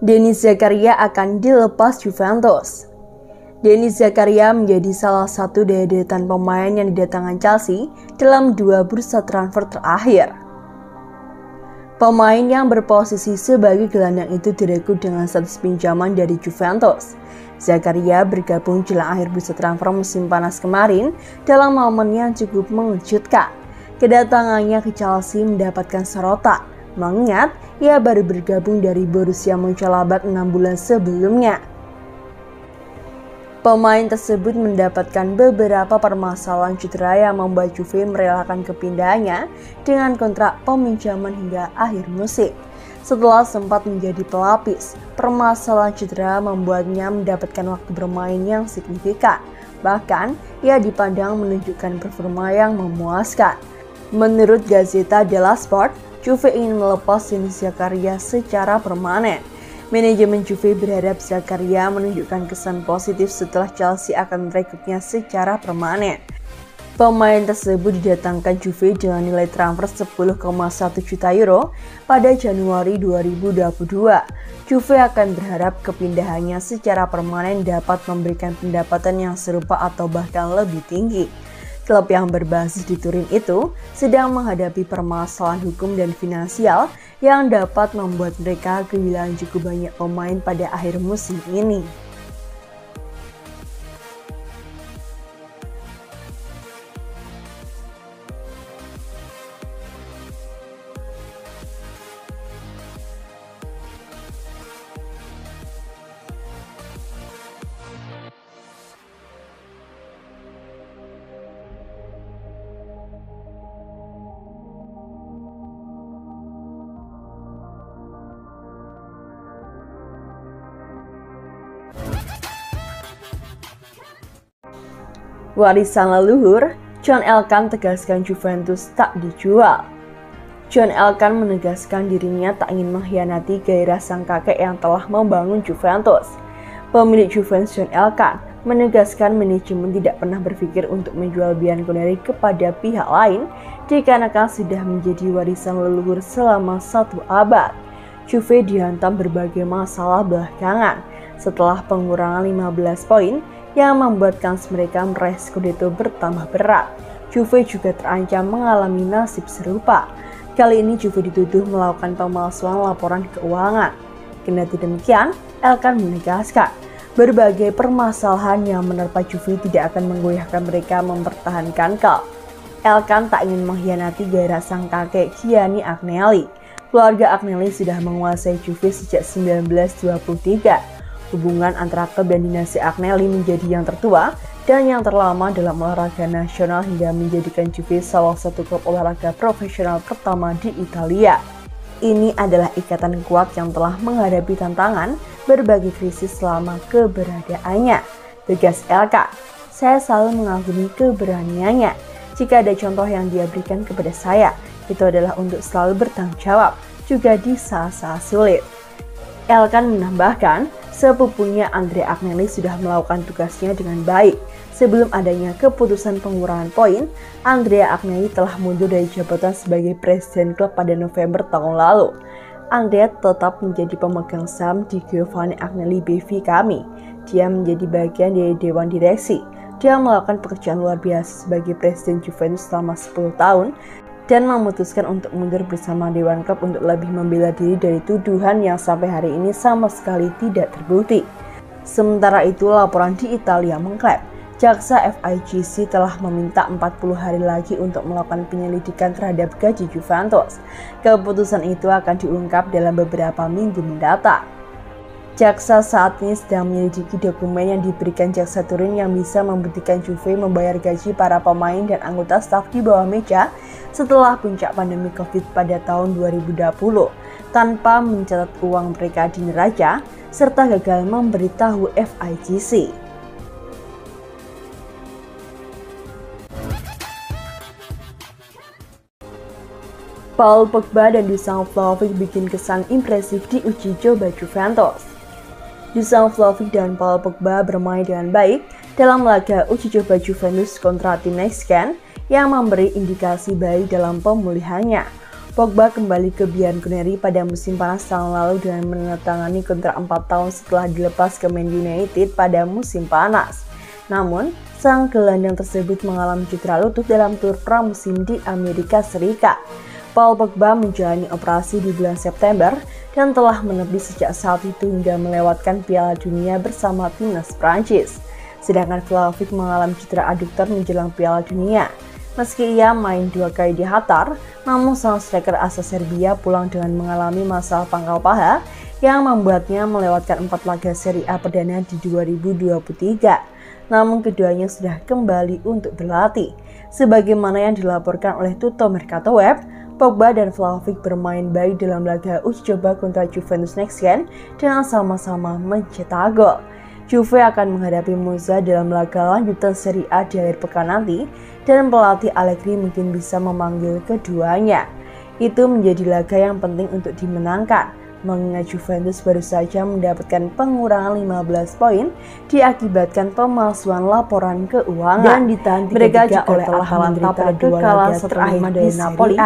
Denis Zakaria akan dilepas Juventus. Denis Zakaria menjadi salah satu deretan pemain yang didatangkan Chelsea dalam 2 bursa transfer terakhir. Pemain yang berposisi sebagai gelandang itu direkrut dengan status pinjaman dari Juventus. Zakaria bergabung jelang akhir bursa transfer musim panas kemarin dalam momen yang cukup mengejutkan. Kedatangannya ke Chelsea mendapatkan sorotan, mengingat ia baru bergabung dari Borussia Mönchengladbach 6 bulan sebelumnya. Pemain tersebut mendapatkan beberapa permasalahan cedera yang membuat Juve merelakan kepindahannya dengan kontrak peminjaman hingga akhir musim. Setelah sempat menjadi pelapis, permasalahan cedera membuatnya mendapatkan waktu bermain yang signifikan. Bahkan, ia dipandang menunjukkan performa yang memuaskan. Menurut Gazzetta dello Sport, Juve ingin melepas Denis Zakaria secara permanen. Manajemen Juve berharap Zakaria menunjukkan kesan positif setelah Chelsea akan merekrutnya secara permanen. Pemain tersebut didatangkan Juve dengan nilai transfer 10,1 juta euro pada Januari 2022. Juve akan berharap kepindahannya secara permanen dapat memberikan pendapatan yang serupa atau bahkan lebih tinggi. Klub yang berbasis di Turin itu sedang menghadapi permasalahan hukum dan finansial yang dapat membuat mereka kehilangan cukup banyak pemain pada akhir musim ini. Warisan leluhur, John Elkann tegaskan Juventus tak dijual. John Elkann menegaskan dirinya tak ingin mengkhianati gairah sang kakek yang telah membangun Juventus. Pemilik Juventus John Elkann menegaskan manajemen tidak pernah berpikir untuk menjual Bianconeri kepada pihak lain dikarenakan sudah menjadi warisan leluhur selama 1 abad. Juve dihantam berbagai masalah belakangan setelah pengurangan 15 poin yang membuat kans mereka meraih Scudetto bertambah berat. Juve juga terancam mengalami nasib serupa. Kali ini Juve dituduh melakukan pemalsuan laporan keuangan. Kendati demikian, Elkann menegaskan berbagai permasalahan yang menerpa Juve tidak akan menggoyahkan mereka mempertahankan klub. Elkann tak ingin mengkhianati gairah sang kakek Gianni Agnelli. Keluarga Agnelli sudah menguasai Juve sejak 1923. Hubungan antara klub dan dinasti Agnelli menjadi yang tertua dan yang terlama dalam olahraga nasional hingga menjadikan Juve salah satu klub olahraga profesional pertama di Italia. Ini adalah ikatan kuat yang telah menghadapi tantangan berbagai krisis selama keberadaannya. Tegas Elkann, saya selalu mengagumi keberaniannya. Jika ada contoh yang dia berikan kepada saya, itu adalah untuk selalu bertanggung jawab, juga di saat-saat sulit. Elkann menambahkan, sepupunya Andrea Agnelli sudah melakukan tugasnya dengan baik. Sebelum adanya keputusan pengurangan poin, Andrea Agnelli telah mundur dari jabatan sebagai presiden klub pada November tahun lalu. Andrea tetap menjadi pemegang saham di Giovanni Agnelli BV kami. Dia menjadi bagian dari dewan direksi. Dia melakukan pekerjaan luar biasa sebagai presiden Juventus selama 10 tahun dan memutuskan untuk mundur bersama Dewan Klub untuk lebih membela diri dari tuduhan yang sampai hari ini sama sekali tidak terbukti. Sementara itu, laporan di Italia mengklaim jaksa FIGC telah meminta 40 hari lagi untuk melakukan penyelidikan terhadap gaji Juventus. Keputusan itu akan diungkap dalam beberapa minggu mendatang. Jaksa saat ini sedang menyelidiki dokumen yang diberikan jaksa Turin yang bisa membuktikan Juve membayar gaji para pemain dan anggota staf di bawah meja setelah puncak pandemi Covid pada tahun 2020 tanpa mencatat uang mereka di neraca serta gagal memberitahu FIGC. Paul Pogba dan Dusan Vlahovic bikin kesan impresif di uji coba Juventus. Dusan Vlahovic dan Paul Pogba bermain dengan baik dalam laga uji coba Juventus kontra tim Next Gen yang memberi indikasi baik dalam pemulihannya. Pogba kembali ke Bianconeri pada musim panas tahun lalu dengan menandatangani kontrak 4 tahun setelah dilepas ke Man United pada musim panas. Namun, sang gelandang tersebut mengalami cedera lutut dalam tur pramusim di Amerika Serikat. Paul Pogba menjalani operasi di bulan September dan telah menepi sejak saat itu hingga melewatkan Piala Dunia bersama timnas Prancis. Sedangkan Vlahovic mengalami cedera aduktor menjelang Piala Dunia. Meski ia main 2 kali di Qatar, namun sang striker asal Serbia pulang dengan mengalami masalah pangkal paha yang membuatnya melewatkan 4 laga Serie A perdana di 2023. Namun keduanya sudah kembali untuk berlatih. Sebagaimana yang dilaporkan oleh Tutto Mercato Web, Pogba dan Vlahovic bermain baik dalam laga uji coba kontra Juventus next gen dengan sama-sama mencetak gol. Juve akan menghadapi Monza dalam laga lanjutan Serie A di akhir pekan nanti dan pelatih Allegri mungkin bisa memanggil keduanya. Itu menjadi laga yang penting untuk dimenangkan, mengingat Juventus baru saja mendapatkan pengurangan 15 poin diakibatkan pemalsuan laporan keuangan dan ditahan 3-3 oleh Atalanta pada 2 laga terakhir dari Napoli.